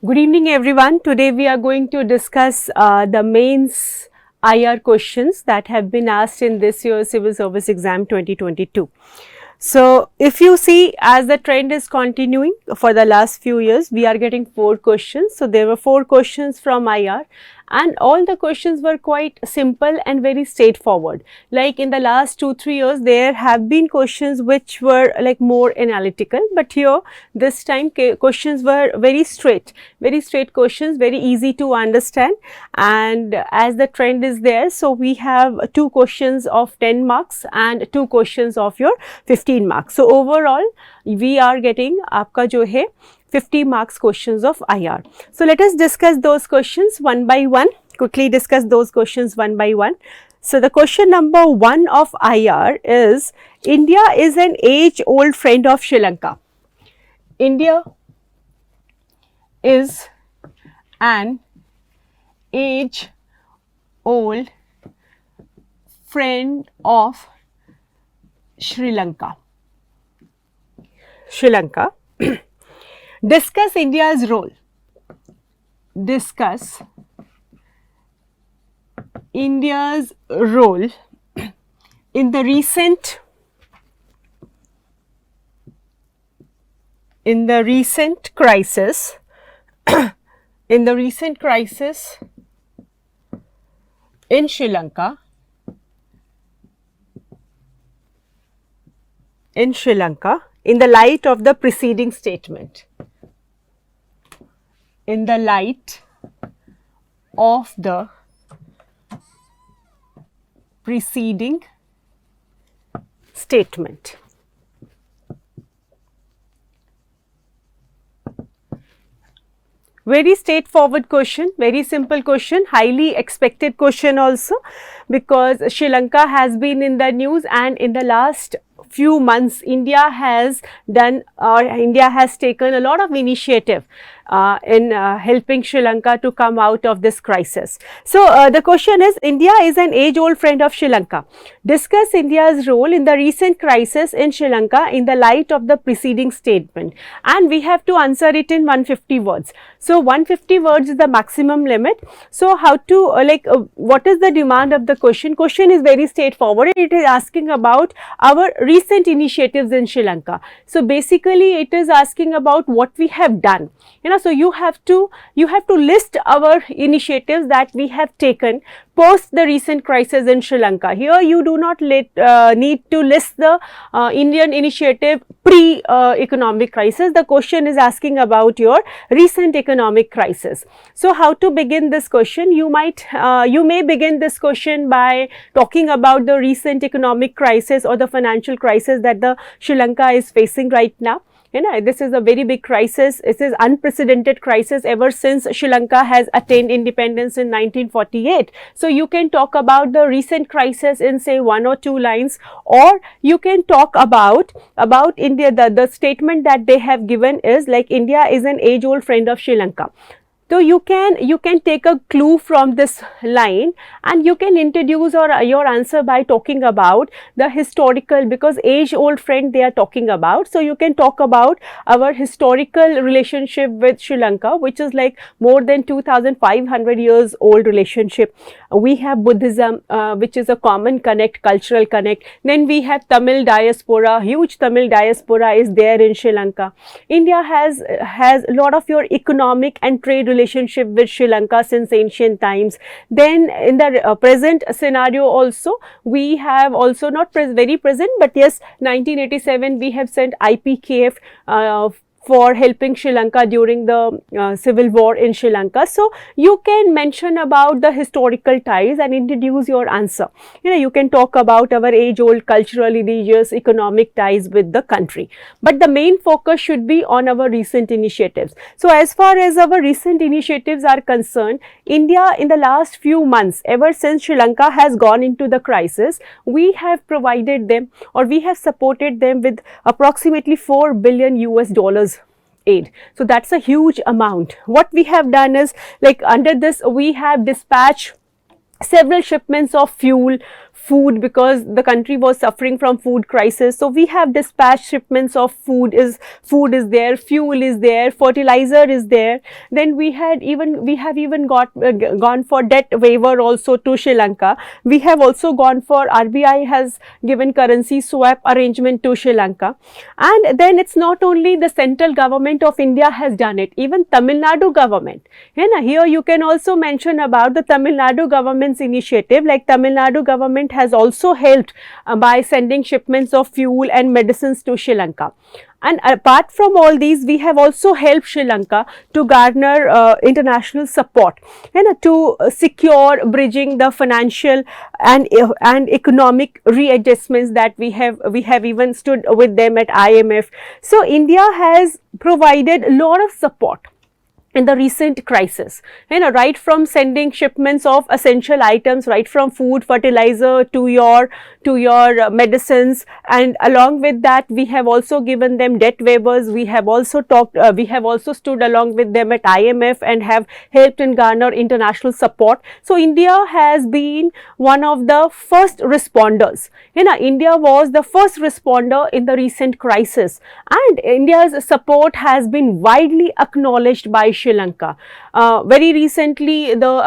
Good evening everyone. Today we are going to discuss the mains IR questions that have been asked in this year's Civil Service Exam 2022. So, if you see, as the trend is continuing for the last few years, we are getting 4 questions. So, there were 4 questions from IR and all the questions were quite simple and very straightforward. Like in the last 2-3 years, there have been questions which were like more analytical, but here this time questions were very straight questions, very easy to understand, and as the trend is there, so we have 2 questions of 10 marks and 2 questions of your 15 marks. So, overall we are getting आपका जो है 50 marks questions of IR. So, let us discuss those questions one by one, quickly discuss those questions one by one. So, the question number 1 of IR is, India is an age-old friend of Sri Lanka. India is an age-old friend of Sri Lanka. Sri Lanka. Discuss India's role. Discuss India's role in the recent crisis in Sri Lanka in the light of the preceding statement. In the light of the preceding statement. Very straightforward question, very simple question, highly expected question also, because Sri Lanka has been in the news, and in the last few months India has taken a lot of initiative in helping Sri Lanka to come out of this crisis. So, the question is, India is an age-old friend of Sri Lanka. Discuss India's role in the recent crisis in Sri Lanka in the light of the preceding statement, and we have to answer it in 150 words. So, 150 words is the maximum limit. So, how to what is the demand of the question? Question is very straightforward. It is asking about our recent initiatives in Sri Lanka. So, basically it is asking about what we have done. So you have to list our initiatives that we have taken post the recent crisis in Sri Lanka. Here you do not need to list the Indian initiative pre-economic crisis. The question is asking about your recent economic crisis. So, how to begin this question? You may begin this question by talking about the recent economic crisis or the financial crisis that the Sri Lanka is facing right now. This is a very big crisis. It is unprecedented crisis ever since Sri Lanka has attained independence in 1948. So, you can talk about the recent crisis in say 1 or 2 lines, or you can talk about India. The statement that they have given is like, India is an age-old friend of Sri Lanka. So, you can take a clue from this line and you can introduce your answer by talking about the historical, because age-old friend they are talking about. So, you can talk about our historical relationship with Sri Lanka, which is like more than 2500 years old relationship. We have Buddhism, which is a common connect, cultural connect. Then we have Tamil diaspora, huge Tamil diaspora is there in Sri Lanka. India has a lot of your economic and trade relationship with Sri Lanka since ancient times. Then in the present scenario also, we have also not very present, but yes, 1987 we have sent IPKF for helping Sri Lanka during the civil war in Sri Lanka. So, you can mention about the historical ties and introduce your answer. You can talk about our age-old cultural, religious, economic ties with the country. But the main focus should be on our recent initiatives. So, as far as our recent initiatives are concerned, India in the last few months, ever since Sri Lanka has gone into the crisis, we have provided them, or we have supported them with approximately $4 billion aid. So, that is a huge amount. What we have done is, like, under this we have dispatched several shipments of fuel, food because the country was suffering from food crisis. So we have dispatched shipments of food is there, fuel is there, fertilizer is there. Then we have even gone for debt waiver also to Sri Lanka. We have also gone for RBI has given currency swap arrangement to Sri Lanka. And then it's not only the central government of India has done it, even Tamil Nadu government. Here you can also mention about the Tamil Nadu government's initiative. Like Tamil Nadu government has also helped by sending shipments of fuel and medicines to Sri Lanka. And apart from all these, we have also helped Sri Lanka to garner international support to secure bridging the financial and economic readjustments that we have even stood with them at IMF. So India has provided a lot of support in the recent crisis, right from sending shipments of essential items, right from food, fertilizer to your medicines, and along with that we have also given them debt waivers. We have also stood along with them at IMF and have helped in garner international support. So India has been one of the first responders. India was the first responder in the recent crisis, and India's support has been widely acknowledged by Sri Lanka. Very recently, the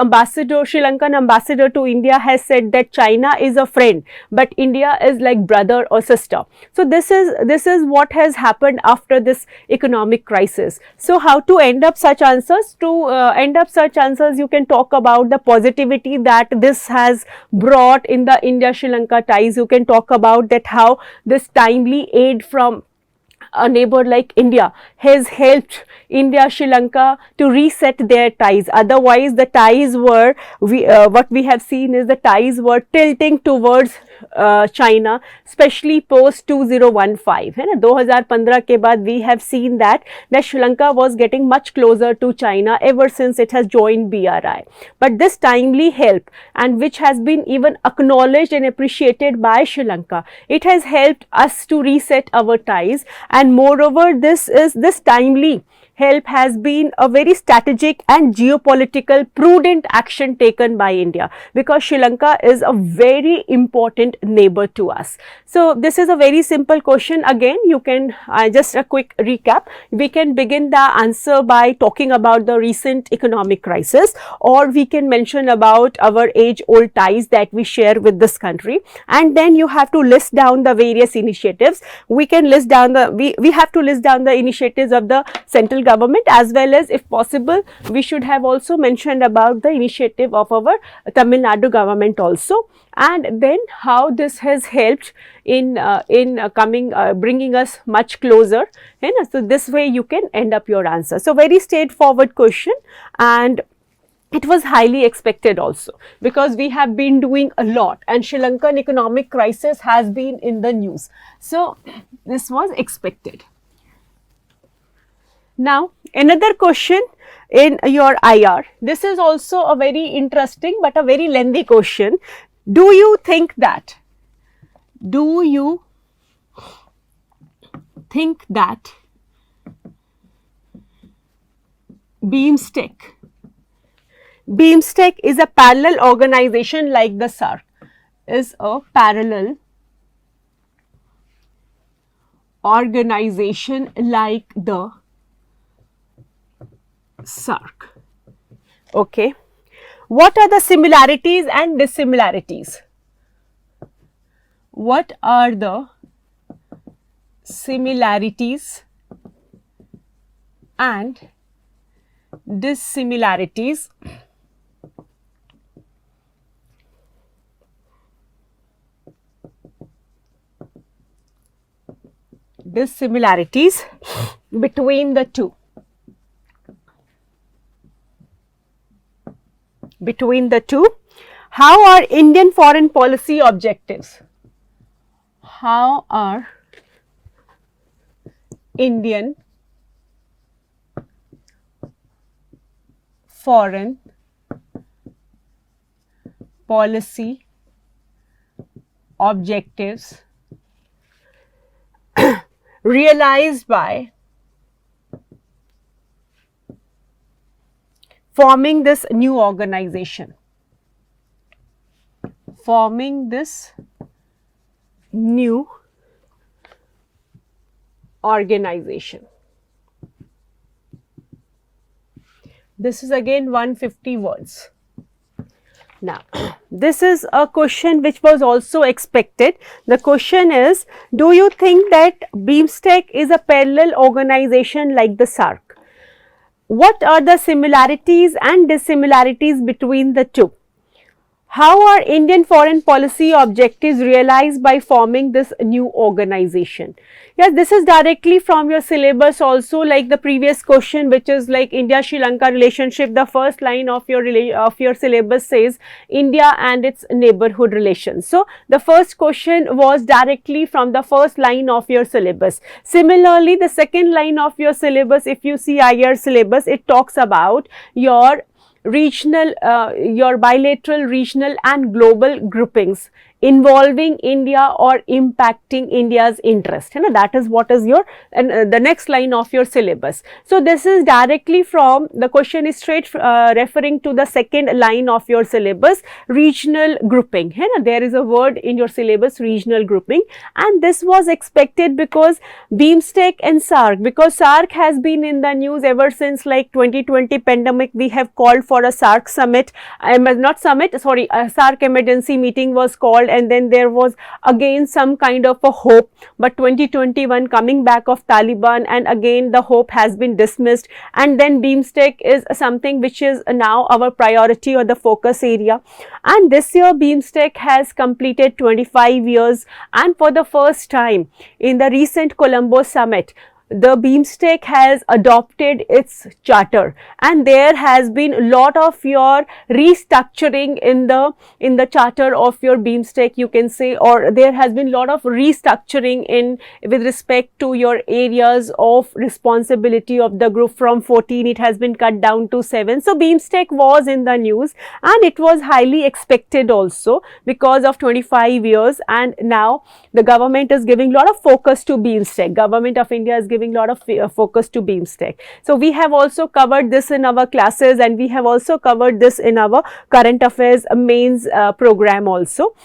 Sri Lankan ambassador to India has said that China is a friend, but India is like brother or sister. So this is what has happened after this economic crisis. So how to end up such answers? To end up such answers, you can talk about the positivity that this has brought in the India-Sri Lanka ties. You can talk about that how this timely aid from a neighbor like India has helped India, Sri Lanka to reset their ties. Otherwise, the ties were, what we have seen is the ties were tilting towards China, especially post 2015. 2015 के बाद we have seen that Sri Lanka was getting much closer to China ever since it has joined BRI. But this timely help, and which has been even acknowledged and appreciated by Sri Lanka, it has helped us to reset our ties. And moreover, this timely help has been a very strategic and geopolitical prudent action taken by India, because Sri Lanka is a very important neighbor to us. So this is a very simple question. Again, you can just a quick recap. We can begin the answer by talking about the recent economic crisis, or we can mention about our age-old ties that we share with this country, and then you have to list down the various initiatives. We can list down we have to list down the initiatives of the central government, as well as, if possible, we should have also mentioned about the initiative of our Tamil Nadu government also, and then how this has helped in bringing us much closer. So this way you can end up your answer. So very straightforward question, and it was highly expected also, because we have been doing a lot and Sri Lankan economic crisis has been in the news. So this was expected. Now another question in your IR. This is also a very interesting but a very lengthy question. Do you think that BIMSTEC is a parallel organization like the SAARC, is a parallel organization like the SAARC? Okay. What are the similarities and dissimilarities? What are the similarities and dissimilarities between the two? How are Indian foreign policy objectives? How are Indian foreign policy objectives realized by forming this new organization? forming this new organization. This is again 150 words. Now, this is a question which was also expected. The question is, do you think that BIMSTEC is a parallel organization like the SAARC? What are the similarities and dissimilarities between the two? How are Indian foreign policy objectives realized by forming this new organization? Yes, this is directly from your syllabus also, like the previous question, which is like India-Sri Lanka relationship. The first line of your syllabus says India and its neighborhood relations. So, the first question was directly from the first line of your syllabus. Similarly, the second line of your syllabus, if you see IR syllabus, it talks about your regional, your bilateral, regional and global groupings involving India or impacting India's interest. That is what is your the next line of your syllabus. So, this is directly from the question is straight referring to the second line of your syllabus, regional grouping. There is a word in your syllabus, regional grouping, and this was expected because BIMSTEC and SAARC, because SAARC has been in the news ever since like 2020 pandemic. We have called for a SAARC summit, not summit, sorry, a SAARC emergency meeting was called, and then there was again some kind of a hope, but 2021 coming back of Taliban, and again the hope has been dismissed, and then BIMSTEC is something which is now our priority or the focus area. And this year BIMSTEC has completed 25 years, and for the first time in the recent Colombo summit, the BIMSTEC has adopted its charter, and there has been a lot of your restructuring in the charter of your BIMSTEC, you can say, or there has been a lot of restructuring in with respect to your areas of responsibility of the group. From 14 it has been cut down to 7. So, BIMSTEC was in the news, and it was highly expected also because of 25 years, and now the government is giving a lot of focus to BIMSTEC. Government of India is giving a lot of focus to BIMSTEC. So, we have also covered this in our classes, and we have also covered this in our current affairs mains program also.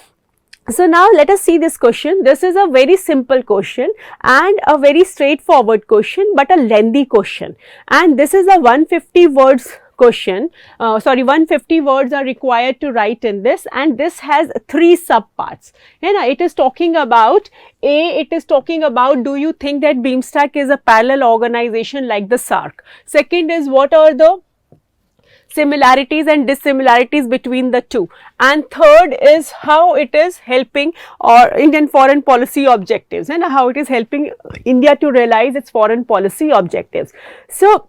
So, now let us see this question. This is a very simple question and a very straightforward question, but a lengthy question, and this is a 150 words question. 150 words are required to write in this, and this has 3 subparts. It is talking about it is talking about, do you think that BIMSTEC is a parallel organization like the SAARC? Second is, what are the similarities and dissimilarities between the two, and third is how it is helping or Indian foreign policy objectives, and how it is helping India to realize its foreign policy objectives. So,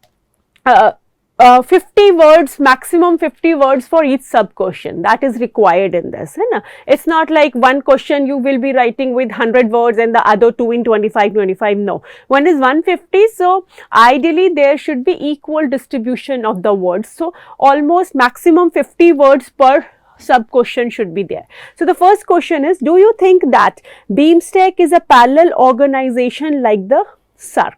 50 words, maximum 50 words for each sub question, that is required in this. It's not like one question you will be writing with 100 words and the other 2 in 25, no. One is 150, so ideally there should be equal distribution of the words. So, almost maximum 50 words per sub question should be there. So, the first question is, do you think that BIMSTEC is a parallel organization like the SAARC?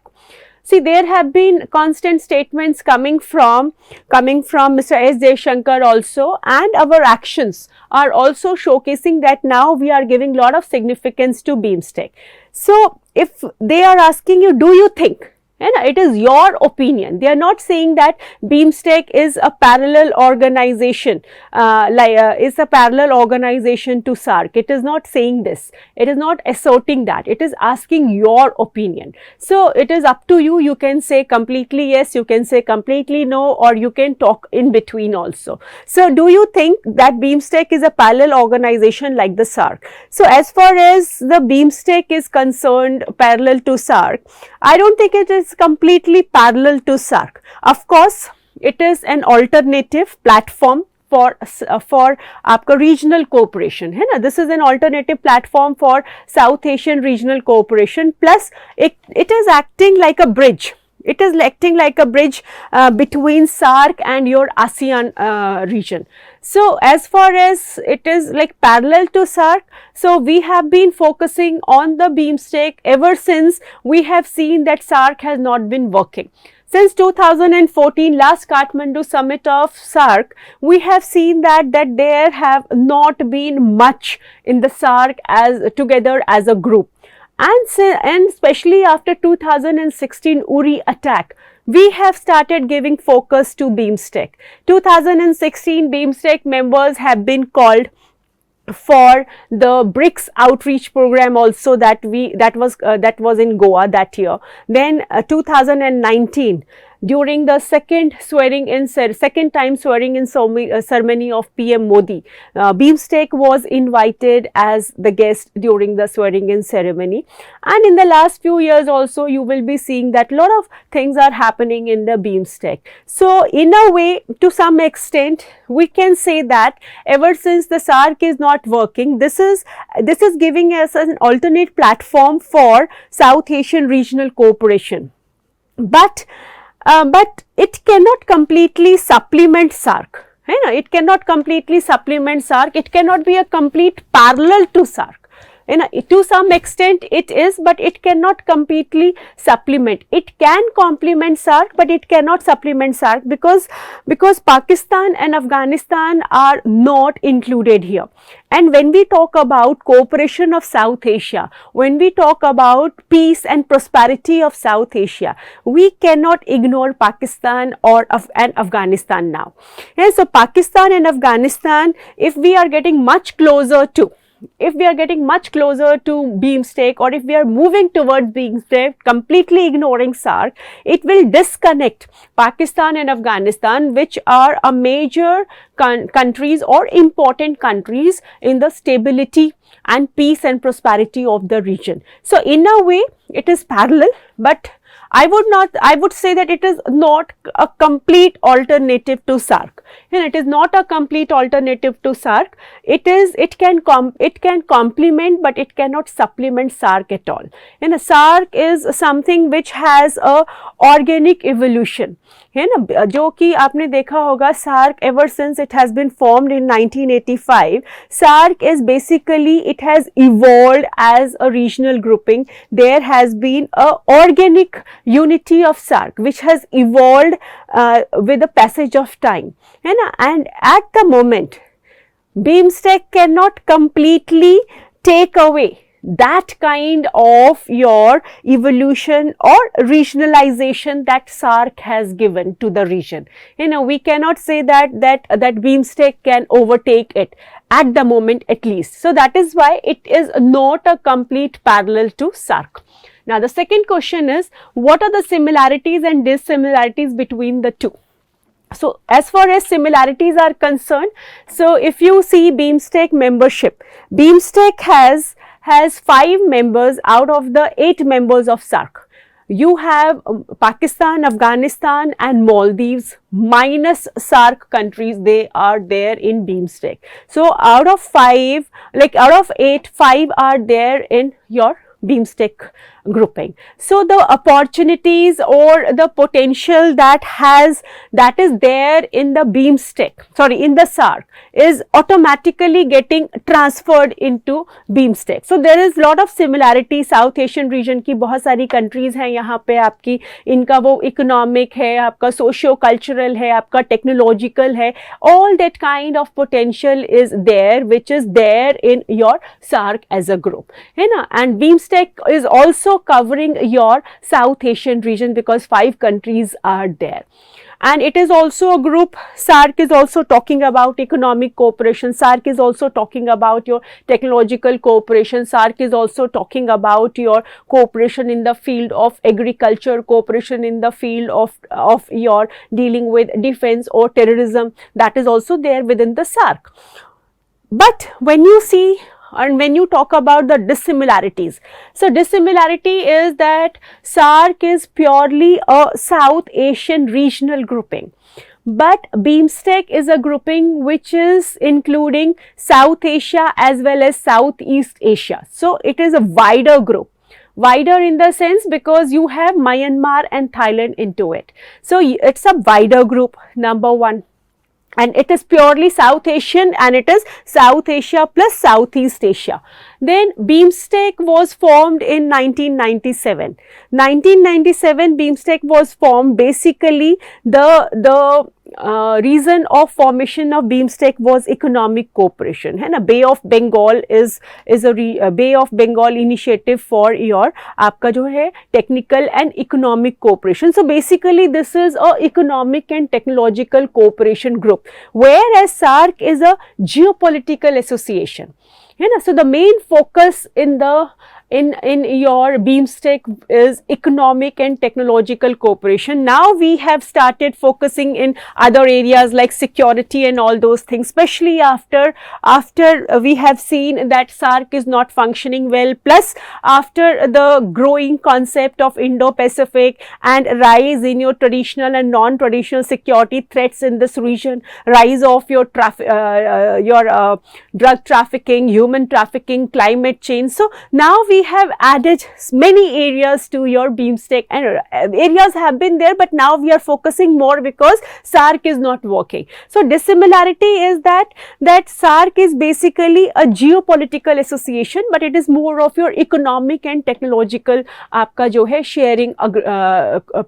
See, there have been constant statements coming from Mr. S. Jaishankar also, and our actions are also showcasing that now we are giving lot of significance to BIMSTEC. So, if they are asking you, do you think? It is your opinion. They are not saying that BIMSTEC is a parallel organization, is a parallel organization to SAARC. It is not saying this. It is not asserting that. It is asking your opinion. So, it is up to you. You can say completely yes, you can say completely no, or you can talk in between also. So, do you think that BIMSTEC is a parallel organization like the SAARC? So, as far as the BIMSTEC is concerned, parallel to SAARC, I don't think it is completely parallel to SAARC. Of course, it is an alternative platform for आपका regional cooperation, है ना? This is an alternative platform for South Asian regional cooperation. Plus, it is acting like a bridge. It is acting like a bridge between SAARC and your ASEAN region. So, as far as it is like parallel to SAARC, so we have been focusing on the BIMSTEC ever since we have seen that SAARC has not been working. Since 2014, last Kathmandu summit of SAARC, we have seen that there have not been much in the SAARC as together as a group. And especially after 2016 Uri attack, we have started giving focus to BIMSTEC. 2016 BIMSTEC members have been called for the BRICS outreach program also that was in Goa that year. Then 2019, during the second time swearing in ceremony of PM Modi, BIMSTEC was invited as the guest during the swearing in ceremony. And in the last few years also, you will be seeing that a lot of things are happening in the BIMSTEC. So in a way, to some extent, we can say that ever since the SAARC is not working, this is giving us an alternate platform for South Asian regional cooperation. But it cannot completely supplement SAARC. It cannot completely supplement SAARC. It cannot be a complete parallel to SAARC. To some extent it is, but it cannot completely supplement. It can complement SAARC, but it cannot supplement SAARC because Pakistan and Afghanistan are not included here. And when we talk about cooperation of South Asia, when we talk about peace and prosperity of South Asia, we cannot ignore Pakistan and Afghanistan now. And so Pakistan and Afghanistan, if we are getting much closer to BIMSTEC, or if we are moving towards BIMSTEC, completely ignoring SAARC, it will disconnect Pakistan and Afghanistan, which are a major countries or important countries in the stability and peace and prosperity of the region. So in a way, it is parallel, but I would say that it is not a complete alternative to SAARC. It is not a complete alternative to SAARC. It can complement, but it cannot supplement SAARC at all. SAARC is something which has a organic evolution. जो कि आपने देखा होगा, SAARC ever since it has been formed in 1985, SAARC is basically, it has evolved as a regional grouping. There has been a organic unity of SAARC which has evolved with the passage of time. And at the moment, BIMSTEC cannot completely take away that kind of your evolution or regionalization that SAARC has given to the region. We cannot say that BIMSTEC can overtake it at the moment at least. So that is why it is not a complete parallel to SAARC. Now the second question is, what are the similarities and dissimilarities between the two? So as far as similarities are concerned, so if you see BIMSTEC membership, BIMSTEC has 5 members out of the 8 members of SAARC. You have Pakistan, Afghanistan and Maldives minus SAARC countries, they are there in BIMSTEC. So out of 8, 5 are there in your BIMSTEC grouping. So the opportunities or the potential that is there in the in the SAARC is automatically getting transferred into BIMSTEC. So there is lot of similarity. South Asian region की बहुत सारी countries हैं यहाँ पे, आपकी इनका वो economic है, आपका socio cultural है, आपका technological है, all that kind of potential is there which is there in your SAARC as a group, है ना. And BIMSTEC is also covering your South Asian region because 5 countries are there. And it is also a group. SAARC is also talking about economic cooperation. SAARC is also talking about your technological cooperation. SAARC is also talking about your cooperation in the field of agriculture, cooperation in the field of your dealing with defense or terrorism. That is also there within the SAARC. But when you see and when you talk about the dissimilarities, so dissimilarity is that SAARC is purely a South Asian regional grouping, but BIMSTEC is a grouping which is including South Asia as well as Southeast Asia. So it is a wider group. Wider in the sense because you have Myanmar and Thailand into it. So it's a wider group, number one. And it is purely South Asian and it is South Asia plus Southeast Asia. Then BIMSTEC was formed in 1997. 1997 BIMSTEC was formed. Basically the reason of formation of BIMSTEC was economic cooperation, है ना. Bay of Bengal is a Bay of Bengal initiative for your आपका जो है technical and economic cooperation. So basically this is a economic and technological cooperation group, whereas SAARC is a geopolitical association, है ना. So the main focus in your BIMSTEC is economic and technological cooperation. Now we have started focusing in other areas like security and all those things, especially after we have seen that SAARC is not functioning well, plus after the growing concept of Indo-Pacific and rise in your traditional and non-traditional security threats in this region, rise of your drug trafficking, human trafficking, climate change. So now we have added many areas to your BIMSTEC, and areas have been there, but now we are focusing more because SAARC is not working. So dissimilarity is that SAARC is basically a geopolitical association, but it is more of your economic and technological आपका जो है sharing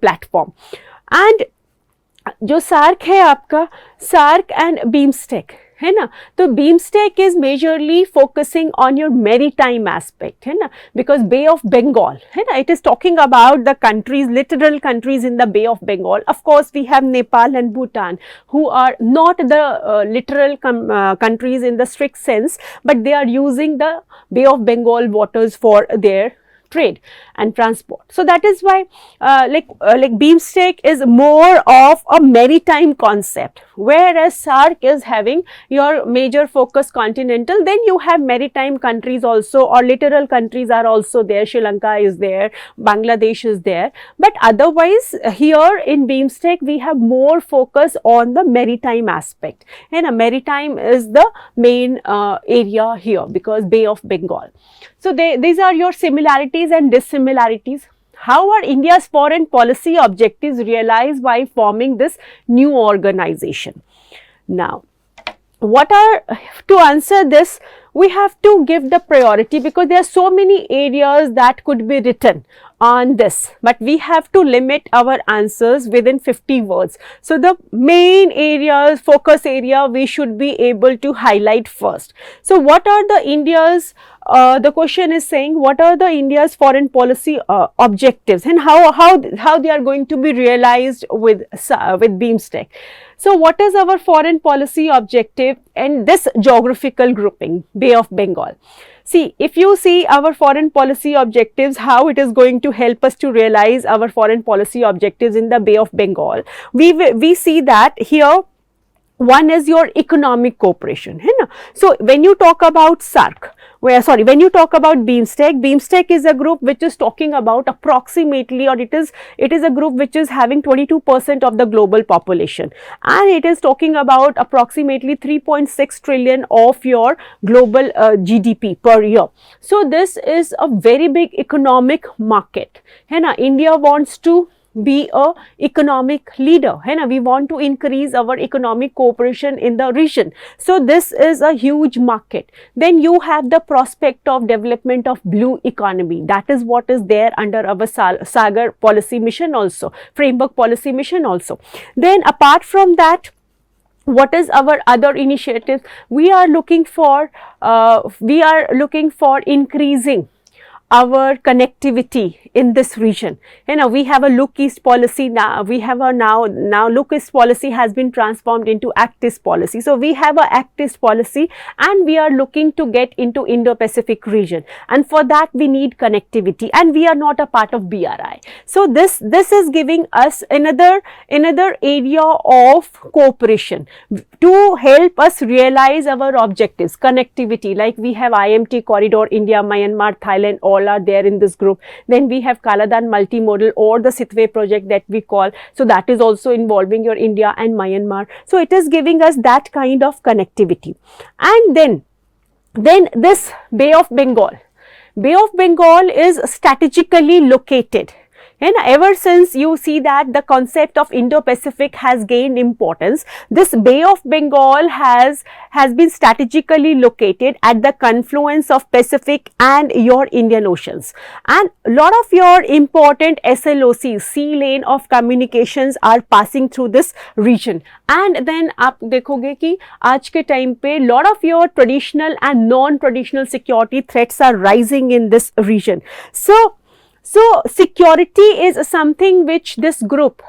platform. And जो SAARC है आपका, SAARC and BIMSTEC है ना, तो BIMSTEC is majorly focusing on your maritime aspect, है ना, because Bay of Bengal, है ना, it is talking about the countries, literal countries in the Bay of Bengal. Of course we have Nepal and Bhutan, who are not the literal countries in the strict sense, but they are using the Bay of Bengal waters for their trade and transport. So that is why like BIMSTEC is more of a maritime concept, whereas SAARC is having your major focus continental. Then you have maritime countries also, or littoral countries are also there. Sri Lanka is there, Bangladesh is there, but otherwise here in BIMSTEC we have more focus on the maritime aspect, and maritime is the main area here because Bay of Bengal. So these are your similarities and dissimilarities. How are India's foreign policy objectives realized by forming this new organization? Now, to answer this, we have to give the priority, because there are so many areas that could be written on this, but we have to limit our answers within 50 words. So the main areas, focus area, we should be able to highlight first. So what are the India's the question is saying what are the India's foreign policy objectives, and how they are going to be realized with BIMSTEC. So what is our foreign policy objective and this geographical grouping, Bay of Bengal? See, if you see our foreign policy objectives, how it is going to help us to realize our foreign policy objectives in the Bay of Bengal, we see that here one is your economic cooperation, है ना. So when you talk about SAARC, when you talk about BIMSTEC is a group which is talking about approximately, or it is a group which is having 22% of the global population, and it is talking about approximately 3.6 trillion of your global GDP per year. So this is a very big economic market, है ना. India wants to be a economic leader, है ना. We want to increase our economic cooperation in the region. So this is a huge market. Then you have the prospect of development of blue economy. That is what is there under our Sagar policy mission also, framework policy mission also. Then apart from that, what is our other initiatives? We are looking for increasing our connectivity in this region. You know, we have a Look East policy now. We have a now Look East policy has been transformed into Act East policy. So we have a Act East policy, and we are looking to get into Indo-Pacific region, and for that we need connectivity, and we are not a part of BRI. So this is giving us another area of cooperation to help us realize our objectives. Connectivity, like we have IMT corridor, India, Myanmar, Thailand, all are there in this group. Then we have Kaladan multimodal, or the Sitwe project that we call. So that is also involving your India and Myanmar. So it is giving us that kind of connectivity. And then this Bay of Bengal. Bay of Bengal is strategically located. And ever since you see that the concept of Indo-Pacific has gained importance, this Bay of Bengal has been strategically located at the confluence of Pacific and your Indian Oceans. And a lot of your important SLOCs, sea lane of communications, are passing through this region. And then आप देखोगे कि आज के time पे lot of your traditional and non-traditional security threats are rising in this region. So security is something which this group,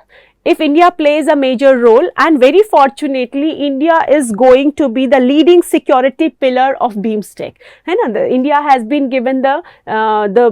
if India plays a major role, and very fortunately India is going to be the leading security pillar of BIMSTEC. And India has been given the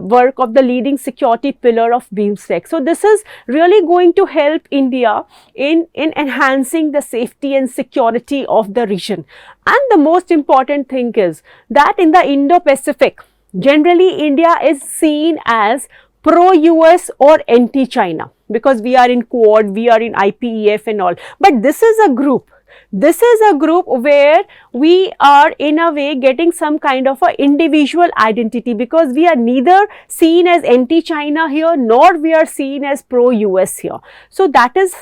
work of the leading security pillar of BIMSTEC. So this is really going to help India in enhancing the safety and security of the region. And the most important thing is that in the Indo-Pacific, generally India is seen as pro-US or anti-China, because we are in Quad, we are in IPEF and all. But this is a group. This is a group where we are in a way getting some kind of a individual identity, because we are neither seen as anti-China here, nor we are seen as pro-US here. So that is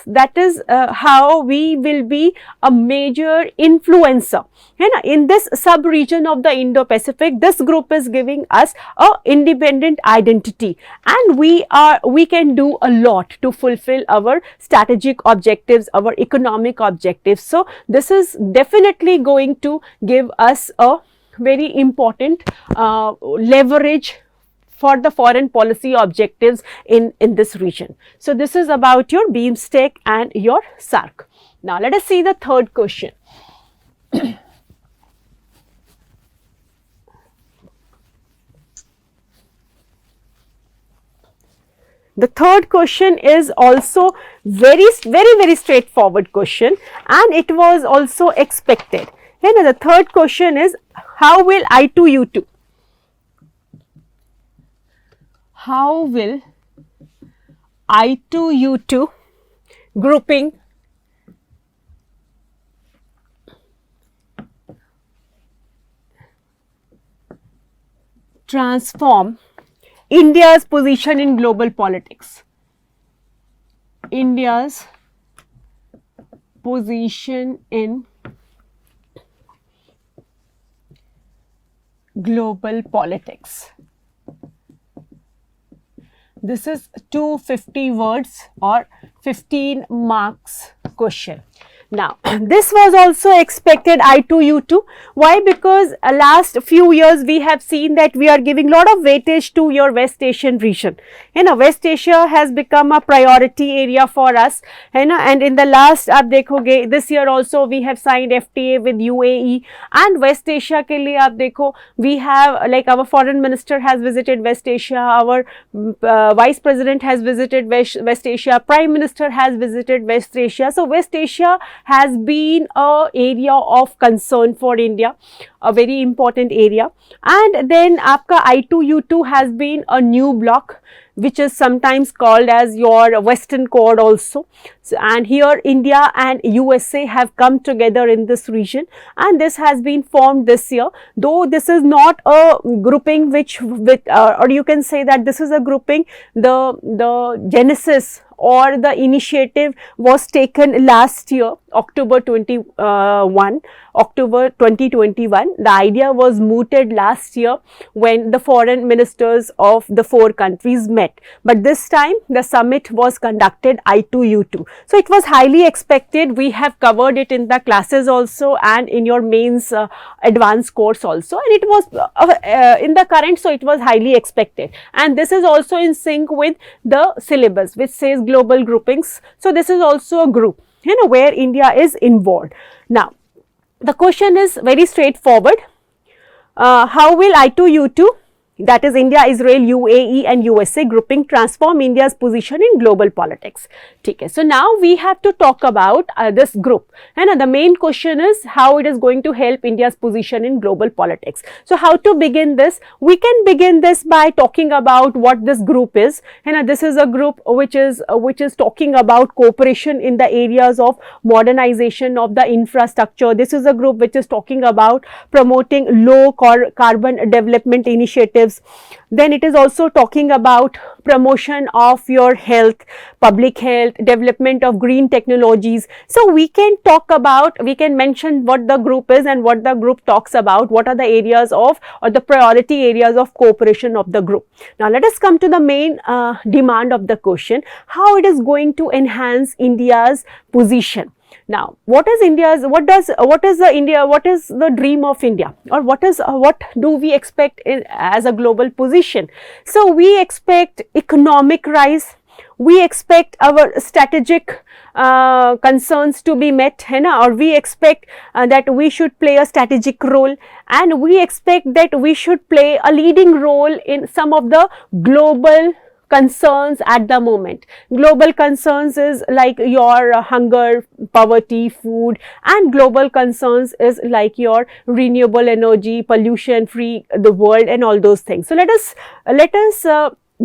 how we will be a major influencer. In this sub-region of the Indo-Pacific, this group is giving us a independent identity, and we can do a lot to fulfill our strategic objectives, our economic objectives. So this is definitely going to give us a very important leverage for the foreign policy objectives in this region. So this is about your BIMSTEC and your SAARC. Now let us see the third question. The third question is also very straightforward question, and it was also expected. And the third question is, how will I2U2? How will I2U2 grouping transform India's position in global politics? India's position in global politics. This is 250 words or 15 marks question. Now, this was also expected I2U2. Why? Because last few years we have seen that we are giving lot of weightage to your West Asian region. West Asia has become a priority area for us. And in the last, आप देखोगे, this year also we have signed FTA with UAE, and West Asia के लिए आप देखो, we have, like, our foreign minister has visited West Asia, our vice president has visited West Asia, prime minister has visited West Asia. So West Asia has been a area of concern for India, a very important area. And then आपका I2U2 has been a new bloc, which is sometimes called as your Western Quad also. So, and here India and USA have come together in this region, and this has been formed this year. Though this is not a grouping which or you can say that this is a grouping, the genesis or the initiative was taken last year, October 2021. The idea was mooted last year when the foreign ministers of the 4 countries met. But this time the summit was conducted I2U2. So it was highly expected. We have covered it in the classes also and in your mains advanced course also. And it was in the current, so it was highly expected. And this is also in sync with the syllabus, which says global groupings. So this is also a group, where India is involved. Now, the question is very straightforward. How will I2U2, that is India, Israel, UAE and USA grouping, transform India's position in global politics? Okay, so now we have to talk about this group, and the main question is how it is going to help India's position in global politics. So how to begin this? We can begin this by talking about what this group is. And this is a group which is talking about cooperation in the areas of modernization of the infrastructure. This is a group which is talking about promoting low carbon development initiatives, objectives. Then it is also talking about promotion of your health, public health, development of green technologies. So we can talk about, we can mention what the group is and what the group talks about, what are the areas of or the priority areas of cooperation of the group. Now let us come to the main demand of the question, how it is going to enhance India's position. Now, what is India's, what is the dream of India, or what do we expect as a global position? So we expect economic rise, we expect our strategic concerns to be met, or we expect that we should play a strategic role, and we expect that we should play a leading role in some of the global concerns at the moment. Global concerns is like your hunger, poverty, food, and global concerns is like your renewable energy, pollution free the world, and all those things. So let us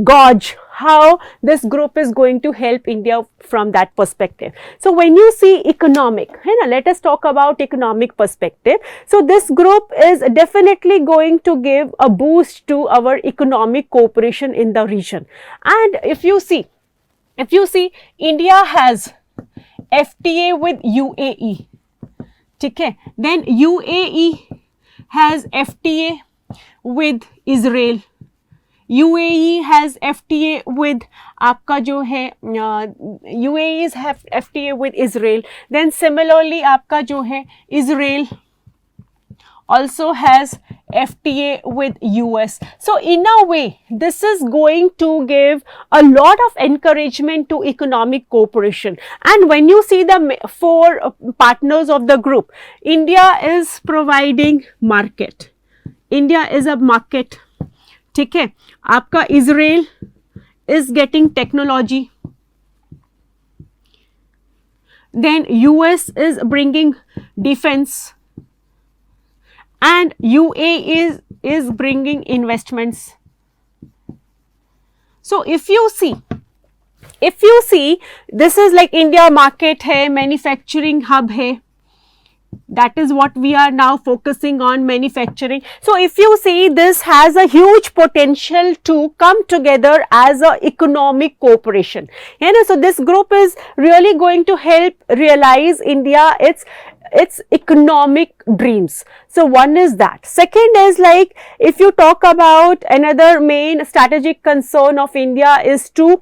gauge how this group is going to help India from that perspective. So when you see economic, let us talk about economic perspective. So this group is definitely going to give a boost to our economic cooperation in the region. And if you see India has FTA with UAE, okay? Then UAE has FTA with Israel, UAE has FTA with आपका जो है UAE have FTA with Israel. Then similarly आपका जो है Israel also has FTA with US. So in a way, this is going to give a lot of encouragement to economic cooperation. And when you see the 4 partners of the group, India is providing market. India is a market. ठीक है, आपका Israel is getting technology, then US is bringing defense, and UAE is bringing investments. So if you see this is like India market है, manufacturing hub है. That is what we are now focusing on, manufacturing. So if you see, this has a huge potential to come together as a economic cooperation. So this group is really going to help realize India its economic dreams. So one is that. Second is like, if you talk about another main strategic concern of India is to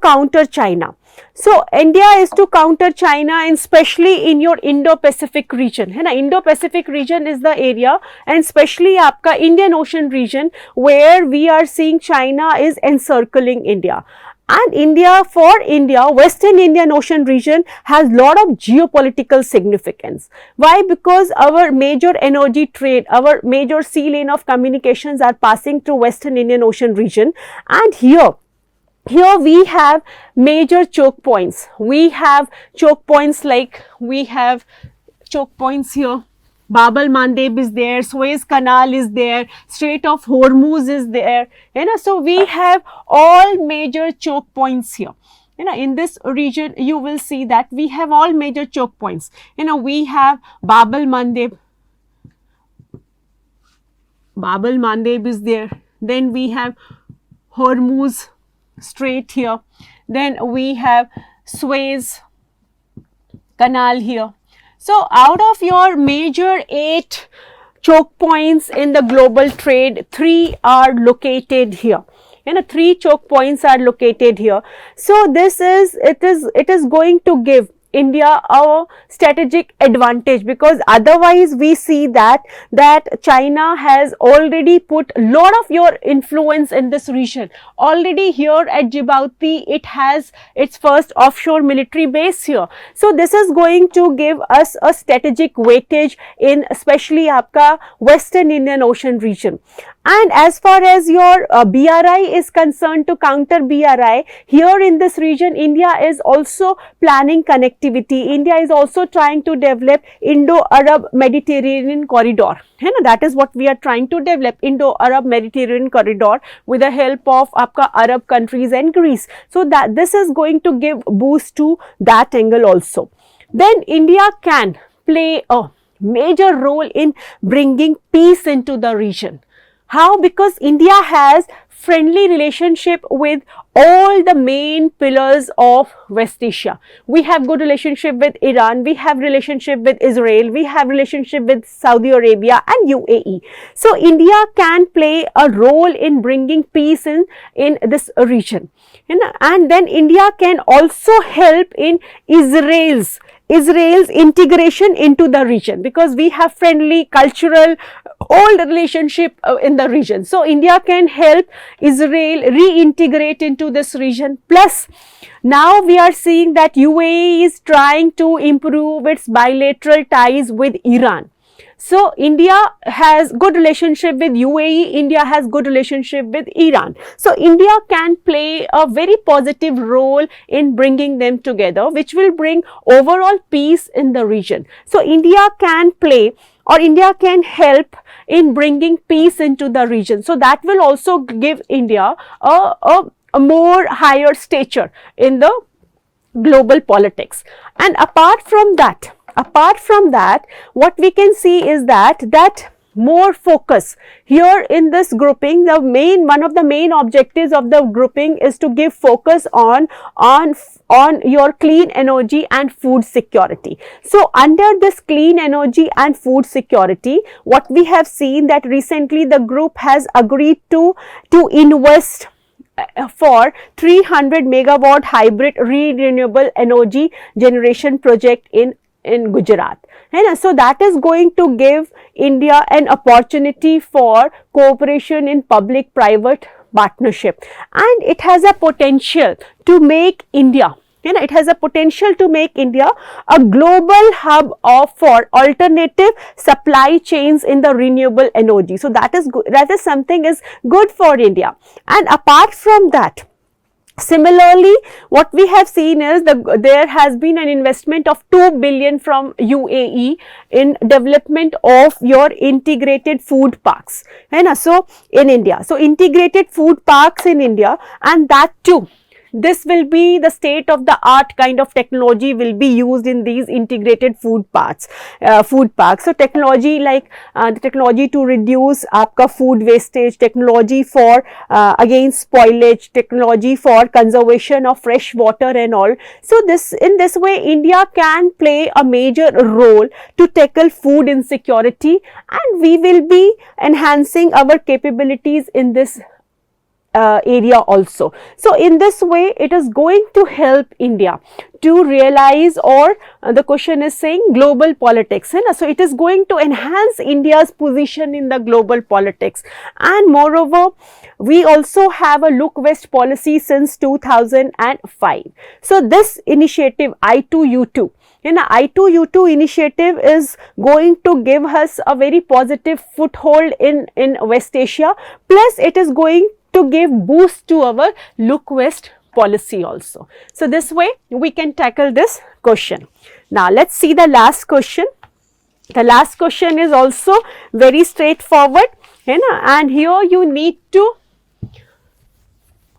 counter China. So India is to counter China, and especially in your Indo-Pacific region. Indo-Pacific region is the area, and especially आपका Indian Ocean region, where we are seeing China is encircling India. And for India, Western Indian Ocean region has lot of geopolitical significance. Why? Because our major energy trade, our major sea lane of communications are passing through Western Indian Ocean region, and here we have major choke points. We have choke points like, we have choke points here. Bab el-Mandeb is there, Suez Canal is there, Strait of Hormuz is there. So we have all major choke points here. In this region, you will see that we have all major choke points. We have Bab el-Mandeb. Bab el-Mandeb is there. Then we have Hormuz Strait here, then we have Suez Canal here. So out of your major 8 choke points in the global trade, 3 are located here. 3 choke points are located here. So this is, it is going to give India a strategic advantage, because otherwise we see that China has already put a lot of your influence in this region. Already here at Djibouti, it has its first offshore military base here. So this is going to give us a strategic weightage in especially आपका Western Indian Ocean region. And as far as your BRI is concerned, to counter BRI, here in this region, India is also planning connectivity. India is also trying to develop Indo-Arab Mediterranean corridor. That is what we are trying to develop, Indo-Arab Mediterranean corridor, with the help of आपका Arab countries and Greece. So that this is going to give boost to that angle also. Then India can play a major role in bringing peace into the region. How? Because India has friendly relationship with all the main pillars of West Asia. We have good relationship with Iran, we have relationship with Israel, we have relationship with Saudi Arabia and UAE. So India can play a role in bringing peace in this region. And then India can also help in Israel's integration into the region, because we have friendly cultural old relationship in the region. So India can help Israel reintegrate into this region. Plus now we are seeing that UAE is trying to improve its bilateral ties with Iran. So India has good relationship with UAE, India has good relationship with Iran. So India can play a very positive role in bringing them together, which will bring overall peace in the region. So India can play, or India can help in bringing peace into the region. So that will also give India a more higher stature in the global politics. And apart from that, what we can see is that more focus here in this grouping, one of the main objectives of the grouping is to give focus on your clean energy and food security. So under this clean energy and food security, what we have seen that recently the group has agreed to invest for 300 megawatt hybrid renewable energy generation project in Gujarat. And so that is going to give India an opportunity for cooperation in public private partnership, and it has a potential to make India, it has a potential to make India a global hub for alternative supply chains in the renewable energy. So that is something is good for India. And apart from that, similarly, what we have seen is there has been an investment of 2 billion from UAE in development of your integrated food parks. So in India, so integrated food parks in India, and that too, this will be the state of the art kind of technology will be used in these integrated food parks. So technology like the technology to reduce आपका food wastage, technology for against spoilage, technology for conservation of fresh water and all. So in this way India can play a major role to tackle food insecurity, and we will be enhancing our capabilities in this area also. So in this way it is going to help India to realize, or the question is saying global politics, so it is going to enhance India's position in the global politics. And moreover, we also have a look west policy since 2005. So this initiative I2U2, I2U2 initiative is going to give us a very positive foothold in West Asia, plus it is going to give boost to our look west policy also. So this way we can tackle this question. Now let's see the last question. The last question is also very straightforward, and here you need to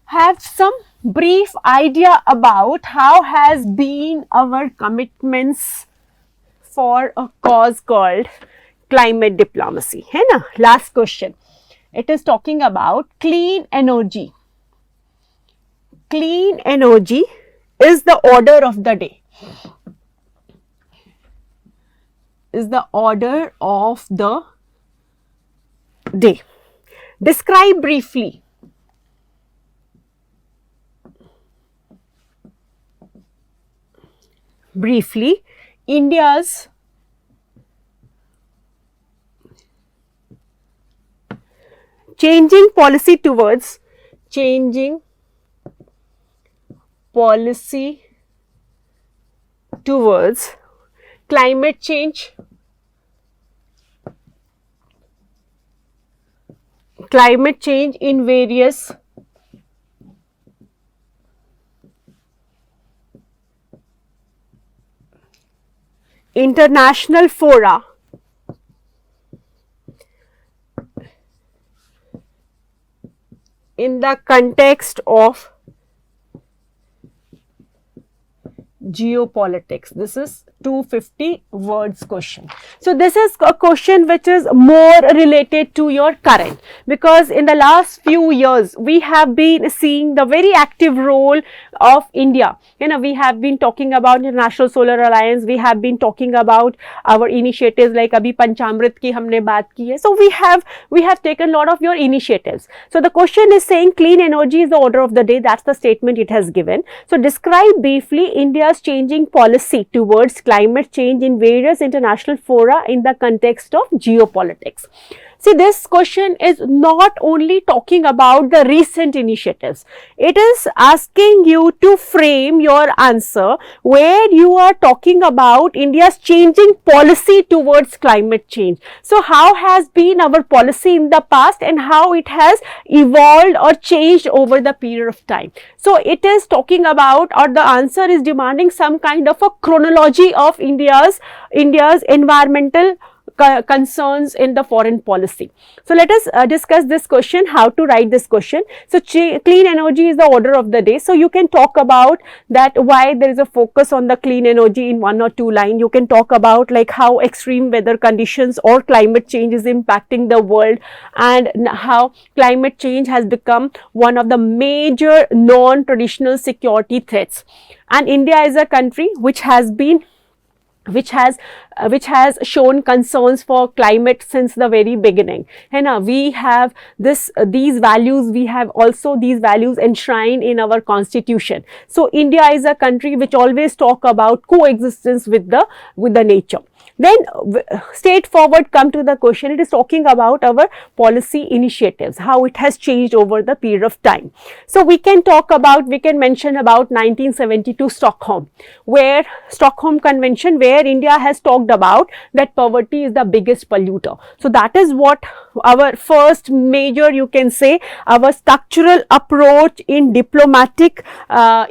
have some brief idea about how has been our commitments for a cause called climate diplomacy. Last question. It is talking about clean energy. Clean energy is the order of the day. Is the order of the day. Describe briefly. India's changing policy towards climate change, in various international fora in the context of geopolitics. This is 250 words question. So this is a question which is more related to your current, because in the last few years we have been seeing the very active role of India. We have been talking about International Solar Alliance, we have been talking about our initiatives, like abhi Panchamrit ki humne baat ki hai. So we have taken a lot of your initiatives. So the question is saying clean energy is the order of the day. That's the statement it has given. So describe briefly India's changing policy towards climate change in various international fora in the context of geopolitics. See, this question is not only talking about the recent initiatives. It is asking you to frame your answer where you are talking about India's changing policy towards climate change. So, how has been our policy in the past and how it has evolved or changed over the period of time. So, it is talking about, or the answer is demanding some kind of a chronology of India's environmental concerns in the foreign policy. So let us discuss this question, how to write this question. So clean energy is the order of the day. So you can talk about that, why there is a focus on the clean energy in 1 or 2 lines. You can talk about like how extreme weather conditions or climate change is impacting the world, and how climate change has become one of the major non-traditional security threats. And India is a country which has shown concerns for climate since the very beginning. We have these values, we have also these values enshrined in our constitution. So India is a country which always talk about coexistence with the nature. Then straightforward come to the question, it is talking about our policy initiatives, how it has changed over the period of time. So we can mention about 1972 Stockholm Convention, where India has talked about that poverty is the biggest polluter. So that is what our first major, you can say, our structural approach in diplomatic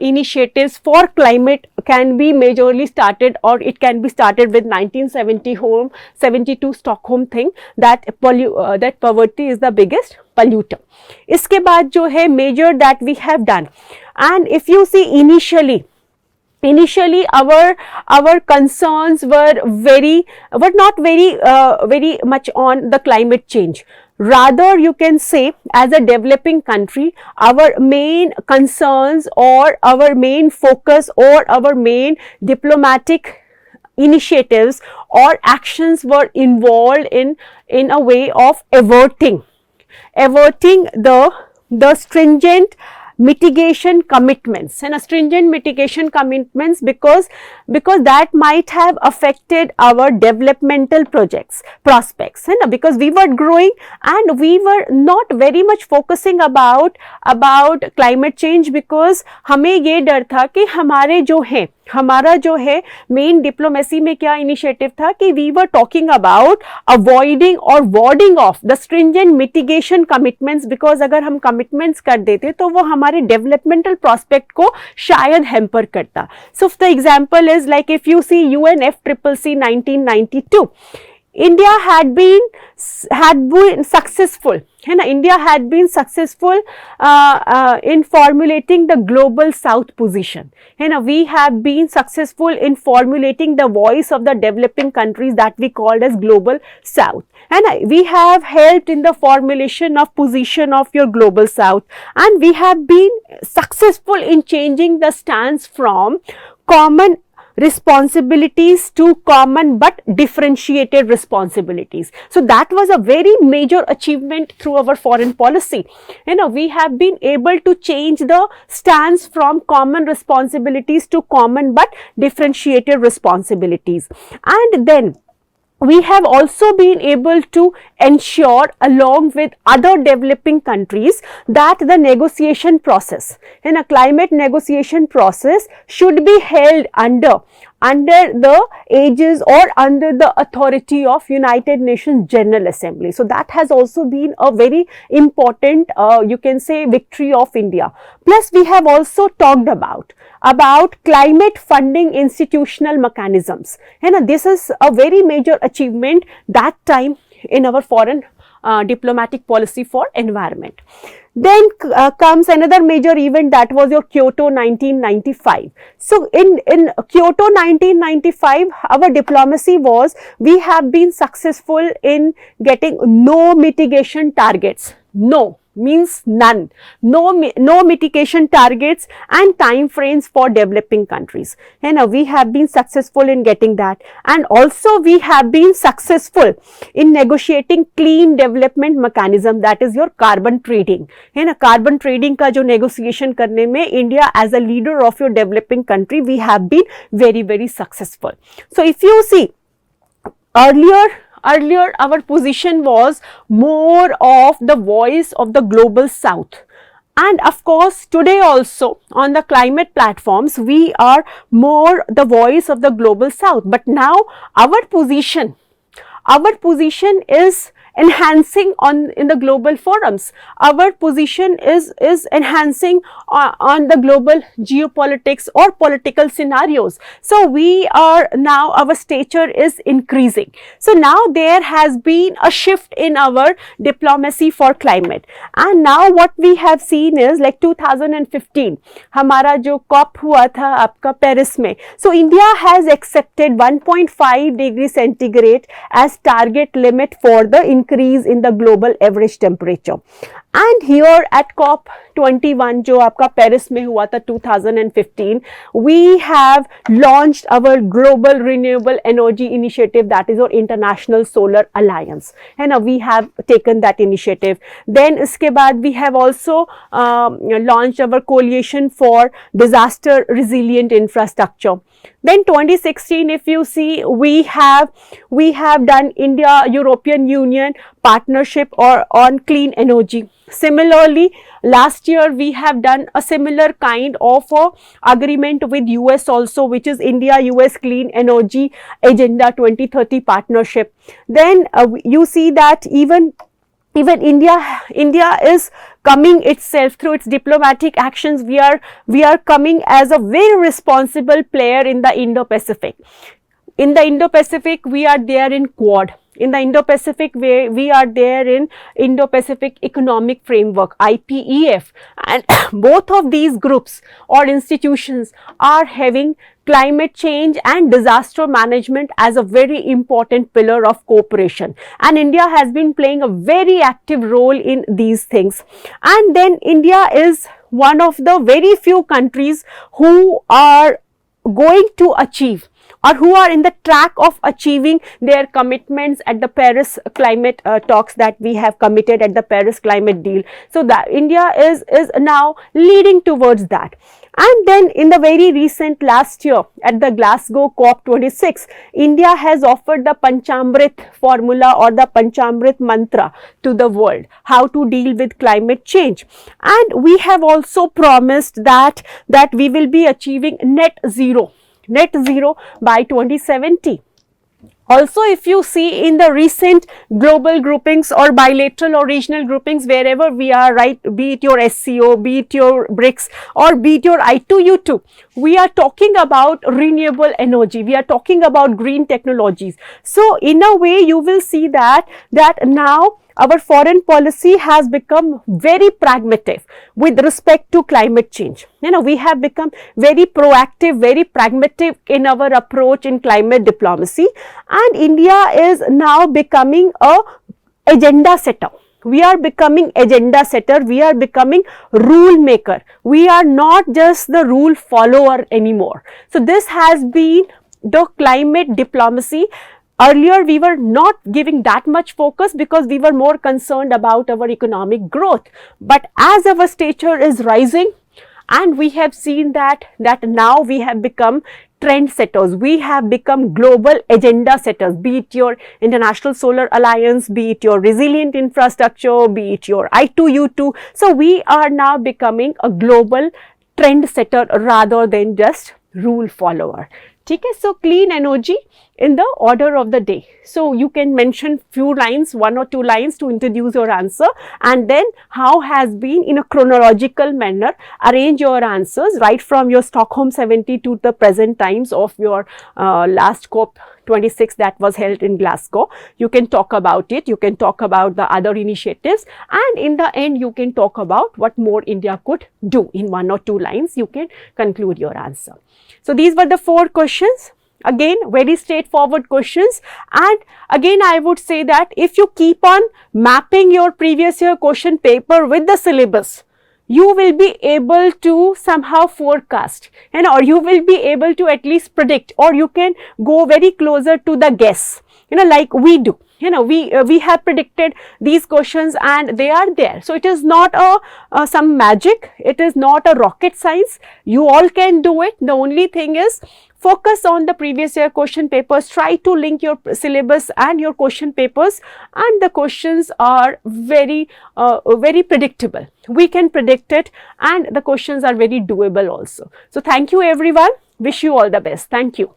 initiatives for climate can be majorly started, or it can be started with 1972 Stockholm thing, that poverty is the biggest polluter. Iske baad jo hai major that we have done, and if you see initially our concerns were not very much on the climate change. Rather, you can say, as a developing country, our main concerns or our main focus or our main diplomatic initiatives or actions were involved in a way of averting the stringent mitigation commitments, and stringent mitigation commitments, because that might have affected our developmental prospects, because we were growing and we were not very much focusing about climate change, because हमें ये डर था कि हमारा जो है main diplomacy में क्या इनिशिएटिव था कि we were talking about avoiding और warding off the stringent mitigation commitments, because अगर हम कमिटमेंट्स कर देते तो वो हमारे डेवलपमेंटल प्रोस्पेक्ट को शायद हैम्पर करता. So the example is like if you see UNFCCC 1992, India had been successful. India had been successful in formulating the global South position. We have been successful in formulating the voice of the developing countries that we called as global South. And we have helped in the formulation of position of your global South. And we have been successful in changing the stance from common responsibilities to common but differentiated responsibilities. So that was a very major achievement through our foreign policy. We have been able to change the stance from common responsibilities to common but differentiated responsibilities. And then we have also been able to ensure, along with other developing countries, that the negotiation process, a climate negotiation process, should be held under the aegis or under the authority of United Nations General Assembly. So that has also been a very important, you can say, victory of India. Plus, we have also talked about climate funding institutional mechanisms. This is a very major achievement that time in our foreign diplomatic policy for environment. Then comes another major event, that was your Kyoto 1995. So in Kyoto 1995, our diplomacy was, we have been successful in getting no mitigation targets. No means none. No mitigation targets and time frames for developing countries. And we have been successful in getting that. And also we have been successful in negotiating clean development mechanism, that is your carbon trading. And carbon trading ka jo negotiation karne mein, India as a leader of your developing country, we have been very, very successful. So if you see, earlier our position was more of the voice of the global south, and of course today also on the climate platforms we are more the voice of the global south. But now our position is enhancing in the global forums. Our position is enhancing on the global geopolitics or political scenarios. So we are now, our stature is increasing. So now there has been a shift in our diplomacy for climate. And now what we have seen is like 2015 हमारा जो COP हुआ था आपका Paris में. So India has accepted 1.5 degree centigrade as target limit for the increase in the global average temperature. And here at COP 21 जो आपका Paris में हुआ था 2015, we have launched our global renewable energy initiative, that is our international solar alliance, and we have taken that initiative. Then इसके बाद we have also launched our coalition for disaster resilient infrastructure. Then 2016, if you see, we have done India European Union partnership or on clean energy. Similarly, last year we have done a similar kind of agreement with US also, which is India US Clean Energy Agenda 2030 partnership. Then you see that even India is coming itself through its diplomatic actions. We are coming as a very responsible player in the Indo-Pacific. In the Indo-Pacific, we are there in Quad. In the Indo-Pacific, we are there in Indo-Pacific Economic Framework, IPEF, and both of these groups or institutions are having climate change and disaster management as a very important pillar of cooperation, and India has been playing a very active role in these things. And then India is one of the very few countries who are going to achieve or who are in the track of achieving their commitments at the Paris climate talks that we have committed at the Paris climate deal. So that India is now leading towards that. And then in the very recent last year at the Glasgow COP26, India has offered the Panchamrit formula or the Panchamrit mantra to the world, how to deal with climate change. And we have also promised that we will be achieving net zero by 2070. Also, if you see in the recent global groupings or bilateral or regional groupings, wherever we are, right, be it your SCO, be it your BRICS or be it your I2U2, we are talking about renewable energy, we are talking about green technologies. So in a way you will see that now our foreign policy has become very pragmatic with respect to climate change. We have become very proactive, very pragmatic in our approach in climate diplomacy, and India is now becoming a agenda setter. We are becoming agenda setter, we are becoming rule maker. We are not just the rule follower anymore. So this has been the climate diplomacy. Earlier, we were not giving that much focus because we were more concerned about our economic growth. But as our stature is rising, and we have seen that now we have become trend setters, we have become global agenda setters, be it your International Solar Alliance, be it your resilient infrastructure, be it your I2U2. So we are now becoming a global trend setter rather than just rule follower. Okay, so clean energy in the order of the day. So you can mention few lines, 1 or 2 lines to introduce your answer, and then how has been in a chronological manner arrange your answers right from your Stockholm 70 to the present times of your last COP 26 that was held in Glasgow. You can talk about it, you can talk about the other initiatives, and in the end you can talk about what more India could do. In 1 or 2 lines you can conclude your answer. So these were the 4 questions. Again, very straightforward questions, and again I would say that if you keep on mapping your previous year question paper with the syllabus, you will be able to somehow forecast, and or you will be able to at least predict, or you can go very closer to the guess, like we do. We have predicted these questions and they are there. So it is not some magic, it is not a rocket science. You all can do it. The only thing is, focus on the previous year question papers, try to link your syllabus and your question papers, and the questions are very predictable. We can predict it, and the questions are very doable also. So thank you everyone. Wish you all the best. Thank you.